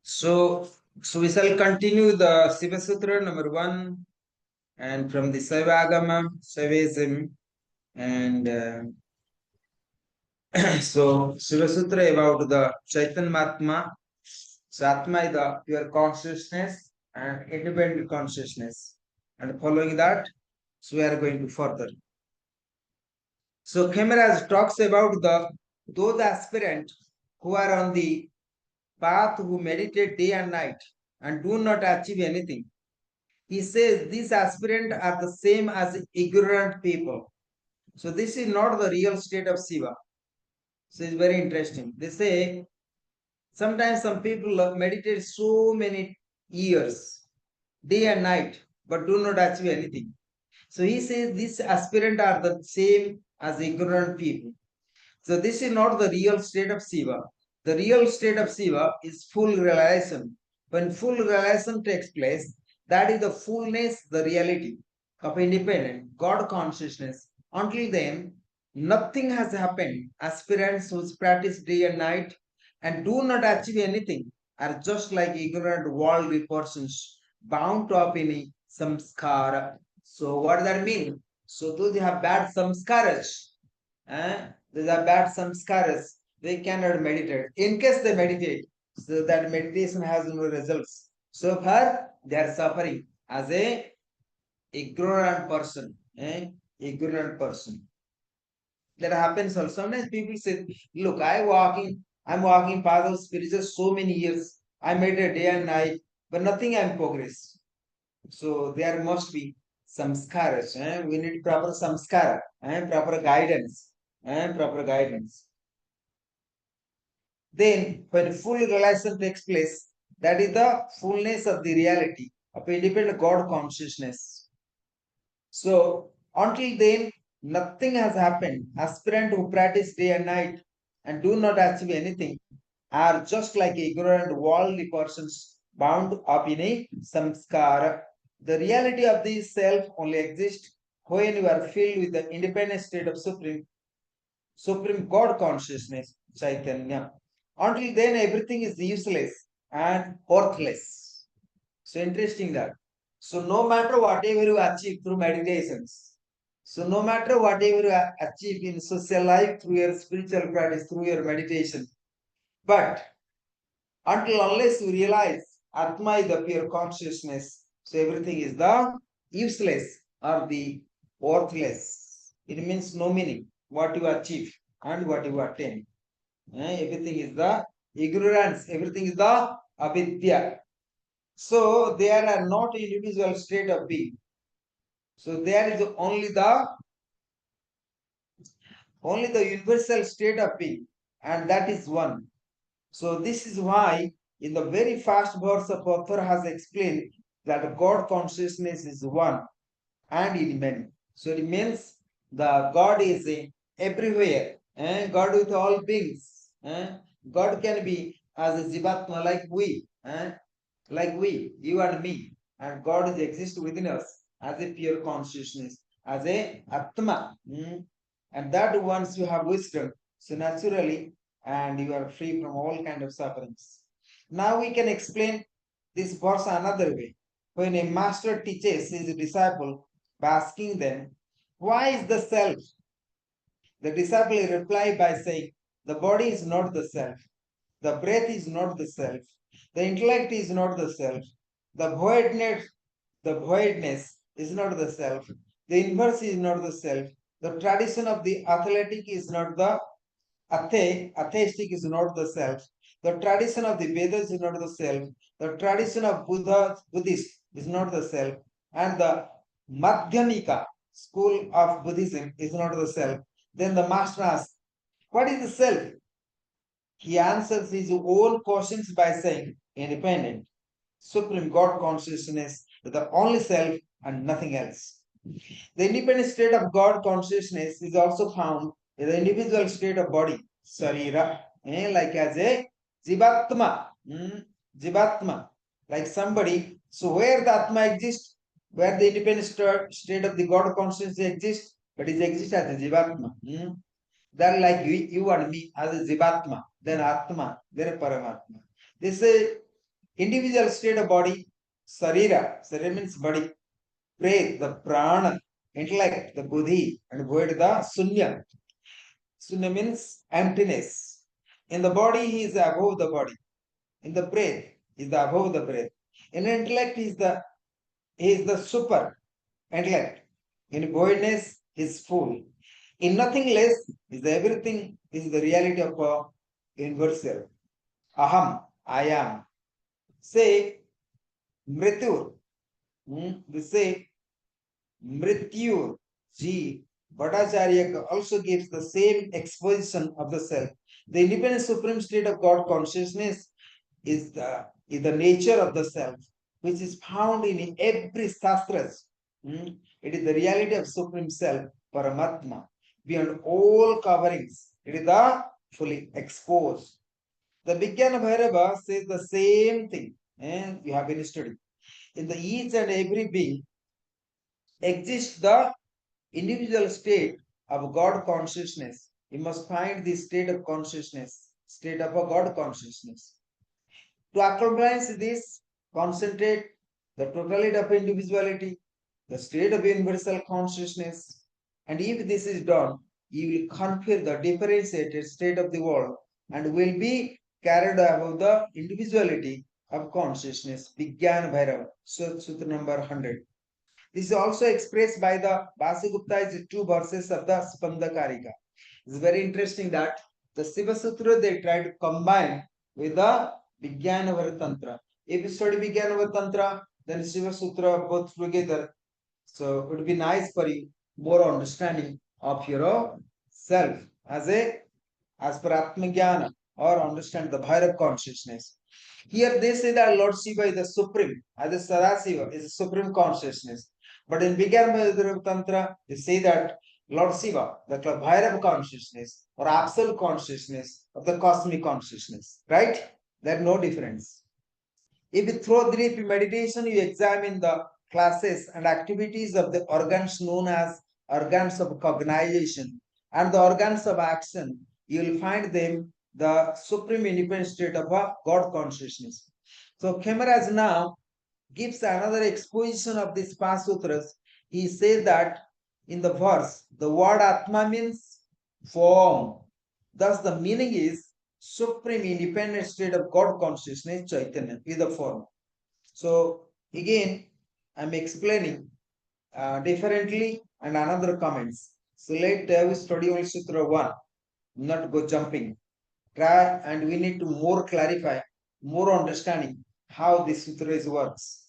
So, so we shall continue the Shiva Sutra number 1 and from the Saivagama, Saivism and so Shiva Sutra about the Chaitanya. So Atma is the pure consciousness and independent consciousness. And following that, so we are going to further. So Khemaraj talks about those aspirants who are on the path who meditate day and night and do not achieve anything. He says these aspirants are the same as ignorant people. So this is not the real state of Shiva. So it's very interesting. They say sometimes some people meditate so many years, day and night, but do not achieve anything. So he says these aspirants are the same as ignorant people. So this is not the real state of Shiva. The real state of Shiva is full realization. When full realization takes place, that is the fullness, the reality of independent God consciousness. Until then, nothing has happened. Aspirants who practice day and night and do not achieve anything are just like ignorant worldly persons bound up in a samskara. So what does that mean? So those who have bad samskaras, these are bad samskaras, they cannot meditate. In case they meditate, so that meditation has no results. So far, they are suffering as a ignorant person. Ignorant person. That happens also. Sometimes people say, look, I'm walking path of spiritual so many years. I meditate day and night, but nothing I'm progress. So there must be samskaras. We need proper samskara and proper guidance. Proper guidance. Then, when full realization takes place, that is the fullness of the reality of independent God consciousness. So, until then, nothing has happened. Aspirant who practice day and night and do not achieve anything are just like ignorant worldly persons bound up in a samskara. The reality of the self only exists when you are filled with the independent state of supreme God consciousness, Chaitanya. Until then, everything is useless and worthless. So interesting that. So no matter whatever you achieve through meditations, so no matter whatever you achieve in social life through your spiritual practice, through your meditation, but until unless you realize Atma is the pure consciousness, so everything is the useless or the worthless. It means no meaning what you achieve and what you attain. Everything is the ignorance, everything is the avidya. So there are not individual state of being. So there is only the universal state of being, and that is one. So this is why in the very first verse of author has explained that God consciousness is one and in many. So it means the God is everywhere. God with all beings. God can be as a Jivatma like we, you and me. And God is exist within us as a pure consciousness, as a Atma. And that once you have wisdom, so naturally, and you are free from all kind of sufferings. Now we can explain this verse another way. When a master teaches his disciple by asking them, why is the self? The disciple reply by saying, the body is not the self. The breath is not the self. The intellect is not the self. The voidness is not the self. The inverse is not the self. The tradition of the athletic is not the atheistic is not the self. The tradition of the Vedas is not the self. The tradition of Buddhist is not the self. And the Madhyamika school of Buddhism is not the self. Then the master asks, what is the self? He answers his own questions by saying, independent, supreme God consciousness is the only self and nothing else. The independent state of God consciousness is also found in the individual state of body, sarira, like as a jivatma, jivatma, like somebody. So where the atma exists, where the independent state of the God consciousness exists, but it exists as a jivatma. Then like you and me as a jivatma, then atma, then paramatma. This is individual state of body, sarira, sarira means body, breath, the prana, intellect, the buddhi, and void, the sunya. Sunya means emptiness. In the body, he is above the body. In the breath, he is the above the breath. In intellect, he is the super intellect. In voidness, he is full. In nothing less is the everything is the reality of universal. Aham, I am. Say mrityur. We say mrityur. G. Bhattacharya also gives the same exposition of the self. The independent supreme state of God consciousness is the nature of the self, which is found in every Sastras. It is the reality of supreme self, Paramatma, beyond all coverings. It is the fully exposed. The Vijnana Bhairava says the same thing, and we have been studying. In the each and every being exists the individual state of God consciousness. You must find the state of consciousness, state of a God consciousness. To accomplish this, concentrate the totality of individuality, the state of universal consciousness, and if this is done, you will conquer the differentiated state of the world and will be carried above the individuality of consciousness. Vijnana Bhairava, Sutra number 100. This is also expressed by the Vasugupta's two verses of the Spandakarika. It's very interesting that the Shiva Sutra they try to combine with the Vijnana Tantra. If you study Vijnana Tantra, then Shiva Sutra both together. So it would be nice for you more understanding of your self as per Atmajnana or understand the Bhairav consciousness. Here they say that Lord Shiva is the supreme, as a Sadasiva is a supreme consciousness. But in Vijnana Tantra, they say that Lord Shiva, the Bhairav consciousness or absolute consciousness of the cosmic consciousness, right? There's no difference. If you throw deep meditation, you examine the classes and activities of the organs known as organs of cognization and the organs of action, you will find them the supreme independent state of a God consciousness. So Khemaraj now gives another exposition of these past sutras. He says that in the verse, the word Atma means form. Thus, the meaning is supreme independent state of God consciousness, Chaitanya, is the form. So, again, I'm explaining differently and another comments. So, let we study only Sutra 1, not go jumping. Try and we need to more clarify, more understanding how this sutra works.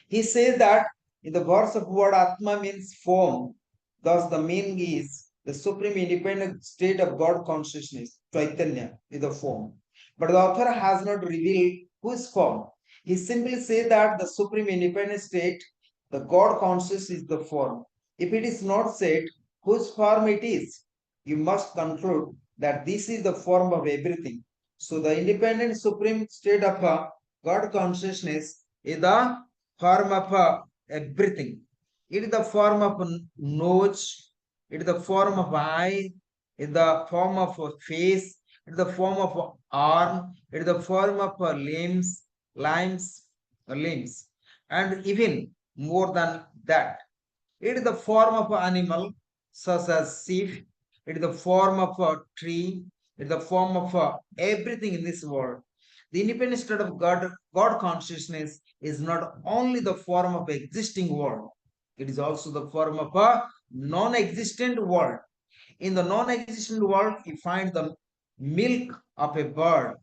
He says that in the verse of word Atma means form. Thus, the meaning is the supreme independent state of God consciousness, Chaitanya, is the form. But the author has not revealed whose form. He simply says that the supreme independent state, the God consciousness, is the form. If it is not said whose form it is, you must conclude that this is the form of everything. So, the independent supreme state of God consciousness is the form of everything. It is the form of nose, it is the form of eye, it is the form of face, it is the form of arm, it is the form of limbs, and even more than that. It is the form of an animal such as sheep, it is the form of a tree, it is the form of everything in this world. The independent state of God consciousness is not only the form of existing world, it is also the form of a non-existent world. In the non-existent world, you find the milk of a bird.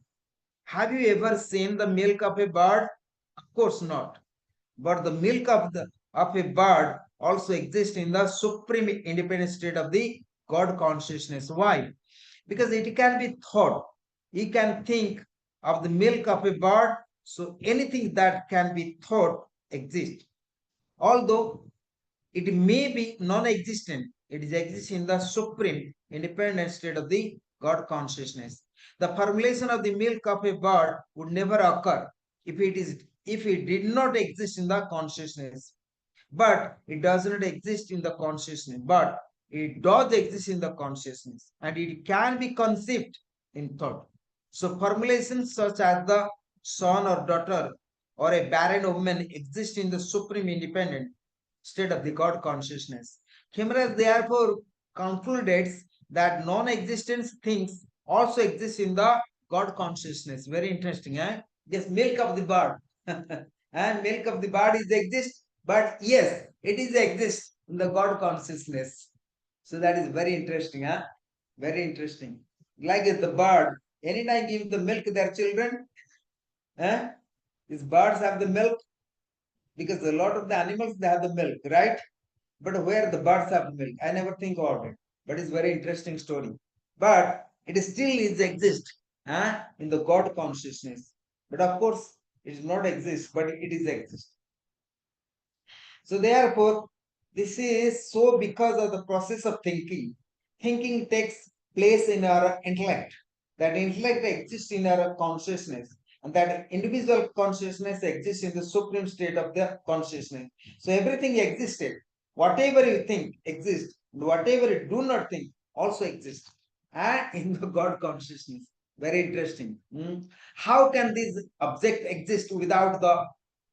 Have you ever seen the milk of a bird? Of course not. But the milk of a bird also exists in the supreme independent state of the God consciousness. Why? Because it can be thought. You can think of the milk of a bird, so anything that can be thought exists. Although it may be non-existent, it is exists in the supreme independent state of the God consciousness. The formulation of the milk of a bird would never occur if it did not exist in the consciousness. But it does not exist in the consciousness. But it does exist in the consciousness, and it can be conceived in thought. So formulations such as the son or daughter or a barren woman exist in the supreme independent state of the God consciousness. Himalayas therefore concludes that non-existent things also exist in the God consciousness. Very interesting, eh? This milk of the bird. And milk of the bird is exist, but yes, it is exist in the God consciousness. So that is very interesting, huh? Very interesting. Like the bird, anytime give the milk to their children, eh? These birds have the milk because a lot of the animals they have the milk, right? But where the birds have milk, I never think about it. But it's very interesting story. But it still is exist in the God consciousness. But of course, it does not exist, but it is exist. So therefore, this is so because of the process of thinking. Thinking takes place in our intellect. That intellect exists in our consciousness. And that individual consciousness exists in the supreme state of the consciousness. So everything existed. Whatever you think exists. Whatever you do not think also exists. And in the God consciousness. Very interesting. How can this object exist without the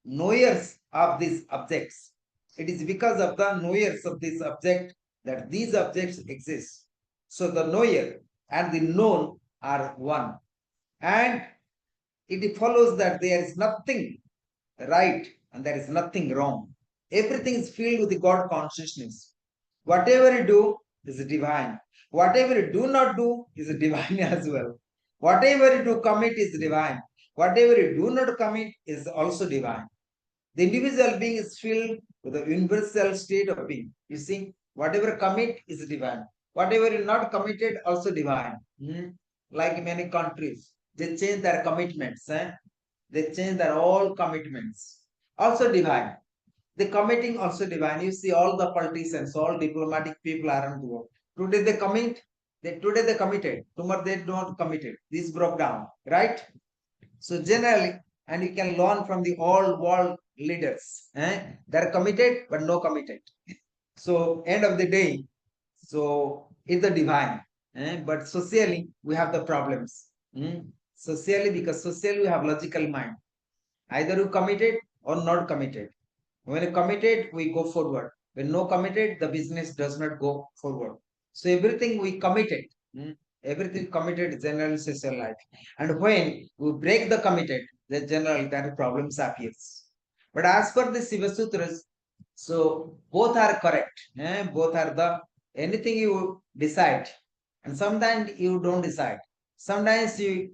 knowers of these objects? It is because of the knowers of this object that these objects exist. So the knower and the known are one. And it follows that there is nothing right and there is nothing wrong. Everything is filled with the God consciousness. Whatever you do is divine. Whatever you do not do is divine as well. Whatever you do commit is divine. Whatever you do not commit is also divine. The individual being is filled with the universal state of being. You see, whatever commit is divine. Whatever is not committed, also divine. Like many countries, they change their commitments. They change their all commitments. Also divine. The committing also divine. You see, all the politicians, all diplomatic people around the world. Today they commit. Today they committed. Tomorrow they don't committed. This broke down, right? So generally, and you can learn from the all world leaders. They're committed, but no committed. So end of the day, so it's the divine. But socially, we have the problems. Socially, because socially we have logical mind. Either you committed or not committed. When you committed, we go forward. When no committed, the business does not go forward. So everything we committed, everything committed generally social life. And when we break the committed, then generally that problems appears. But as per the Shiva Sutras, so both are correct. Both are the anything you decide, and sometimes you don't decide. Sometimes you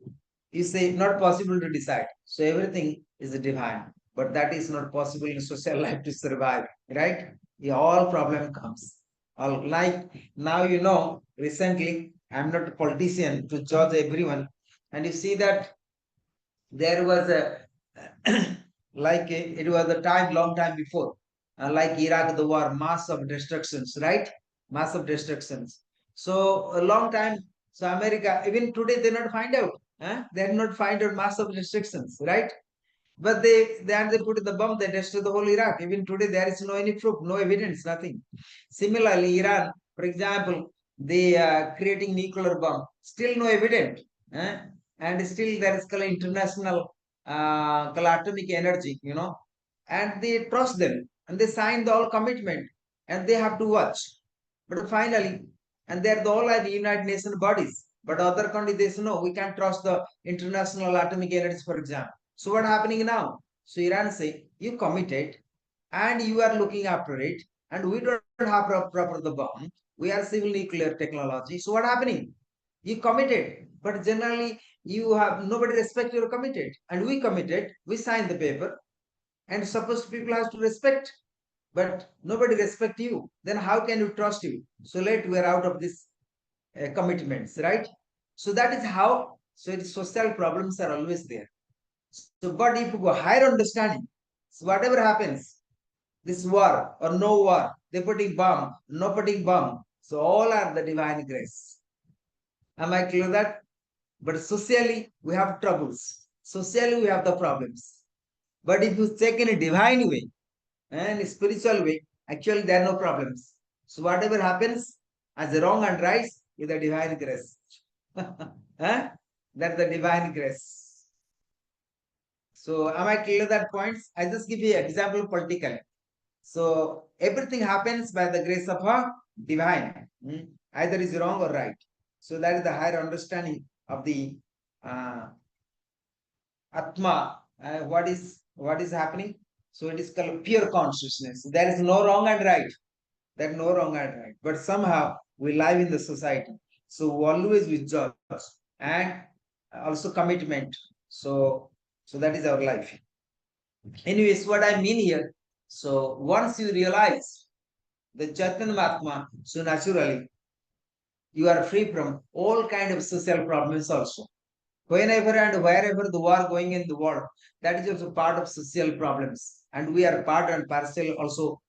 say not possible to decide. So everything is divine, but that is not possible in social life to survive, right? Yeah, all problem comes. All like now recently I'm not a politician to judge everyone, and you see that there was a it was a time long time before, like Iraq the war, mass of destructions, right? Mass of destructions. So a long time. So America even today they not find out. They have not find out mass of destructions, right? But they put the bomb, they destroy the whole Iraq. Even today, there is no any proof, no evidence, nothing. Similarly, Iran, for example, they are creating nuclear bomb, still no evidence, and still there is international atomic energy, and they trust them and they sign the all commitment and they have to watch. But finally, and they're the all are the United Nations bodies. But other countries, they say, no, we can't trust the international atomic energy, for example. So what happening now? So Iran say, you committed and you are looking after it and we don't have proper the bomb. We are civil nuclear technology. So what happening? You committed, but generally you have nobody respect your committed and we committed, we signed the paper and suppose people has to respect, but nobody respect you. Then how can you trust you? So late we are out of this commitments, right? So that is how, so social problems are always there. So, but if you go higher understanding, so whatever happens, this war or no war, they putting bomb, no putting bomb, so all are the divine grace. Am I clear that? But socially, we have troubles. Socially, we have the problems. But if you check in a divine way and spiritual way, actually there are no problems. So whatever happens as a wrong and right is the divine grace. That's the divine grace. So am I clear that points? I just give you an example politically. So everything happens by the grace of a divine. Either is wrong or right. So that is the higher understanding of the uh, Atma. What is happening? So it is called pure consciousness. There is no wrong and right. There is no wrong and right. But somehow we live in the society. So always with judge and also commitment. So that is our life. Anyways, what I mean here. So once you realize the Chaitanya Mahatma, so naturally you are free from all kind of social problems also. Whenever and wherever the war going in the world, that is also part of social problems. And we are part and parcel also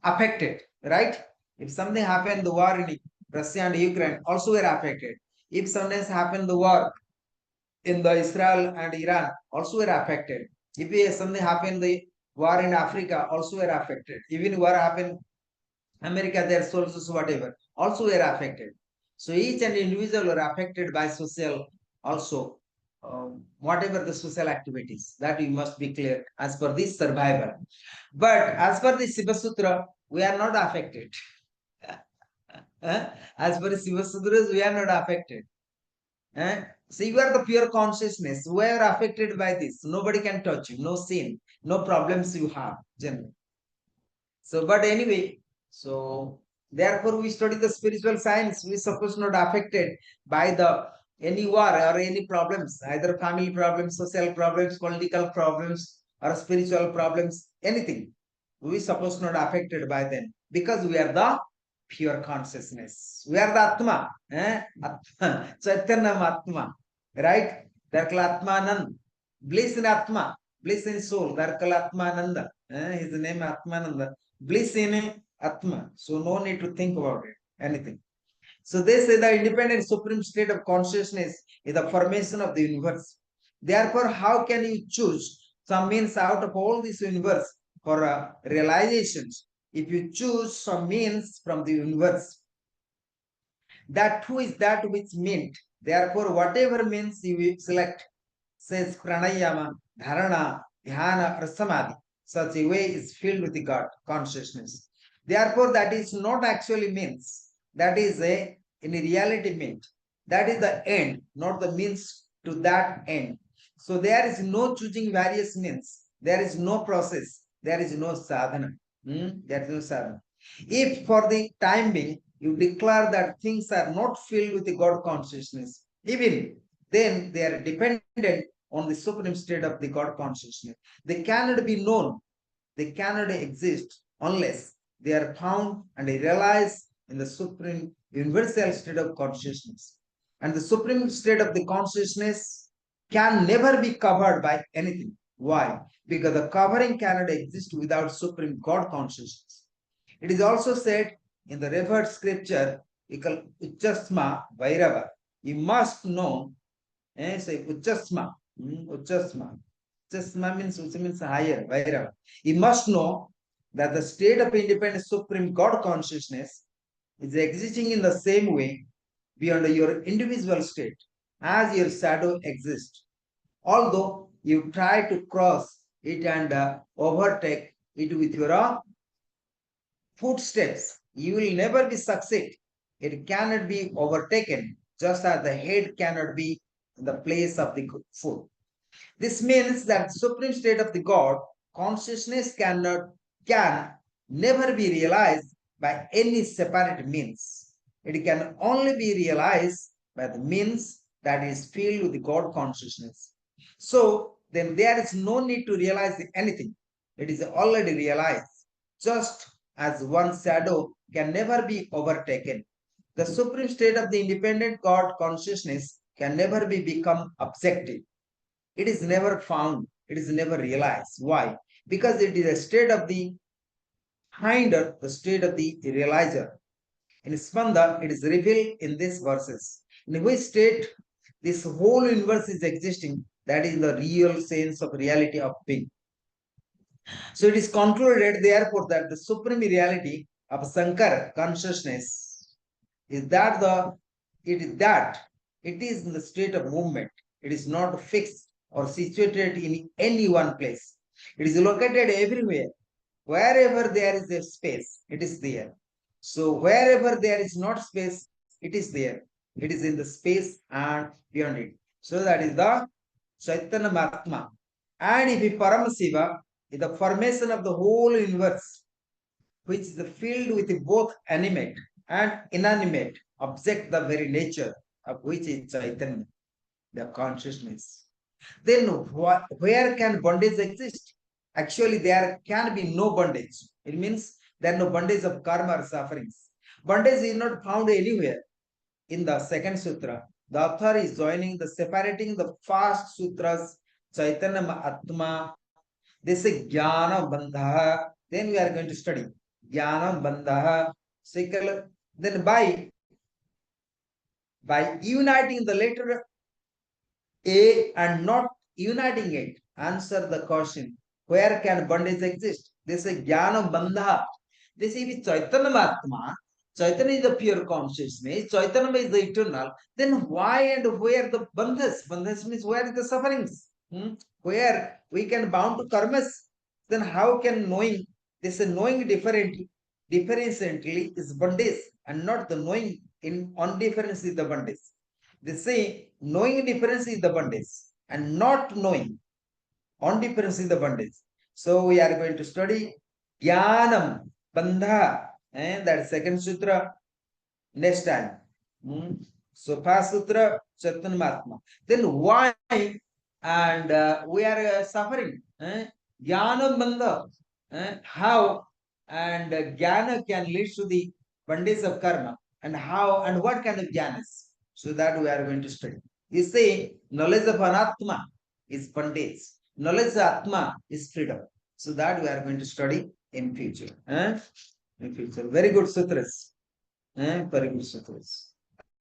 affected, right? If something happened, the war in Russia and Ukraine, also we are affected. If something happened, the war in the Israel and Iran, also we are affected. If something happened, the war in Africa, also we are affected. Even war happened America, their sources, whatever, also were affected. So each and individual were affected by social, also, whatever the social activities, that we must be clear as per this survival. But as per the Shiva Sutra, we are not affected. As per the Shiva Sutras, we are not affected. So you are the pure consciousness. We are affected by this. Nobody can touch you. No sin, no problems you have, generally. So, but anyway, so therefore we study the spiritual science. We suppose not affected by the any war or any problems, either family problems, social problems, political problems, or spiritual problems, anything. We suppose not affected by them because we are the pure consciousness. We are the Atma, Atma, Chaitanya Atma, right? Therefore, Atmanand, bliss in Atma, bliss in soul. Therefore, Atmananda, his name Atmananda, bliss in Atma. So no need to think about it, anything. So they say the independent supreme state of consciousness is the formation of the universe. Therefore, how can you choose some means out of all this universe for realizations? If you choose some means from the universe, that who is that which meant. Therefore, whatever means you will select, says pranayama, dharana, dhyana, or samadhi, such a way is filled with the God consciousness. Therefore, that is not actually means. That is a in reality meant. That is the end, not the means to that end. So there is no choosing various means. There is no process. There is no sadhana. There is no sadhana. If for the time being you declare that things are not filled with the God consciousness, even then they are dependent on the supreme state of the God consciousness. They cannot be known, they cannot exist unless they are found and realized in the supreme universal state of consciousness. And the supreme state of the consciousness can never be covered by anything. Why? Because the covering cannot exist without supreme God consciousness. It is also said in the referred scripture, Uchasma Vairava. You must know, say Uchasma. Uchasma. Uchasma means higher, Vairava. You must know that the state of independent supreme God consciousness is existing in the same way beyond your individual state as your shadow exists. Although you try to cross it and overtake it with your footsteps, you will never be succeed. It cannot be overtaken, just as the head cannot be in the place of the foot. This means that the supreme state of the God consciousness can never be realized by any separate means. It can only be realized by the means that is filled with the God consciousness. So then there is no need to realize anything. It is already realized. Just as one shadow can never be overtaken, the supreme state of the independent God consciousness can never be become objective. It is never found, it is never realized. Why? Because it is a state of the hinder, the state of the realizer. In Spanda, it is revealed in these verses. In which state this whole universe is existing, that is the real sense of reality of being. So it is concluded, therefore, that the supreme reality of Sankar consciousness is that it is in the state of movement. It is not fixed or situated in any one place. It is located everywhere. Wherever there is a space, it is there. So wherever there is not space, it is there. It is in the space and beyond it. So that is the Chaitanya Mahatma. And if Paramashiva is the formation of the whole universe, which is filled with both animate and inanimate object, the very nature of which is Chaitanya, the consciousness. Then where can bondage exist? Actually, there can be no bondage. It means there are no bondage of karma or sufferings. Bondage is not found anywhere. In the second sutra, the author is joining the separating the first sutras, Chaitanya Atma. This is Jnana Bandha. Then we are going to study Jnana Bandha. Then by uniting the letter A and not uniting it, answer the question, where can bondage exist? This is Jnana Bandha. This is Chaitanya Mahatma. Chaitanya is the pure consciousness. Chaitanya is the eternal. Then why and where the bandhas? Bandhas means where is the sufferings? Where we can bound to karmas. Then how can knowing, this knowing differentially is bondage and not the knowing in on difference is the bondage. They say knowing difference is the bondage and not knowing on difference is the bondage. So we are going to study Jnanam Bandha and that second sutra next time. So first sutra Chaitanya Mahatma. Then why and we are suffering? Jnanam Bandha. How and Jnana can lead to the bondage of karma and how and what kind of jhanas. So that we are going to study. You say knowledge of anatma is bondage. Knowledge of atma is freedom. So that we are going to study in future. In future. Very good sutras. Very good sutras.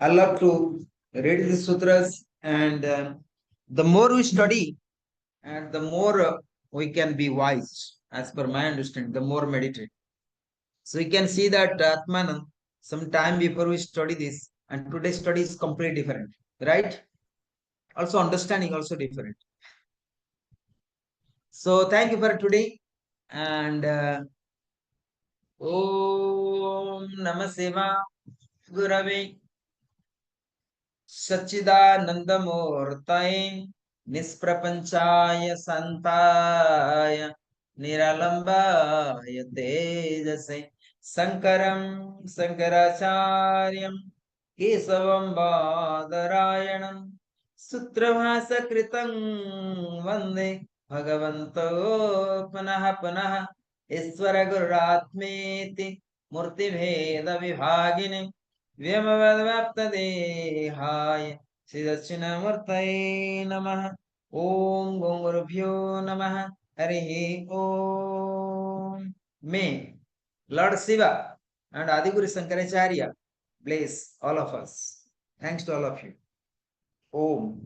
I love to read the sutras and the more we study and the more we can be wise as per my understanding, the more meditate. So you can see that Atmanand, some time before we study this, and today's study is completely different, right? Also understanding also different. So thank you for today, and Om Namah Seva Gurave Satchidanandamurtaye Nisprapanchaya Santaya Niralambaya Tejase Sankaram Sankaracharyam Kesavam Badarayanam Sutravasakritam Vande Bhagavanto Panaha Panaha Iswara Guratmeti Murti Bheda Vibhagini Vyamavadvaptadehaaya Siddhachinamurtaye Namaha Om Gongurubhyo Namaha Harihi Om. May Lord Shiva and Adiguru Sankaracharya bless all of us. Thanks to all of you. Om.